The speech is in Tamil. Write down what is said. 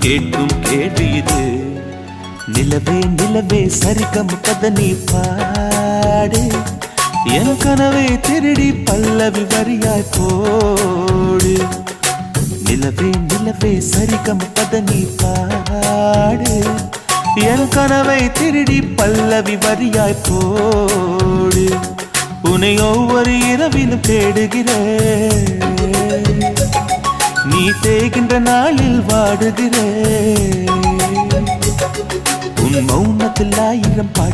கேட்கும் கேள்வி இது. நிலவே நிலவே சரிகம் கதனி பாடு, என் கனவை திருடி பல்லவி வரியாய் போடு. நிலவே நிலவே சரிகம் கதனி பாடு, என் கனவை திருடி பல்லவி வரியாய் போடு. உன்னை ஒவ்வொரு இரவிலும் தேடுகிறேன், நீ தேகின்ற நாளில் வாடுகிறேன். உன் மௌனத்தில் 1000 பாட்டு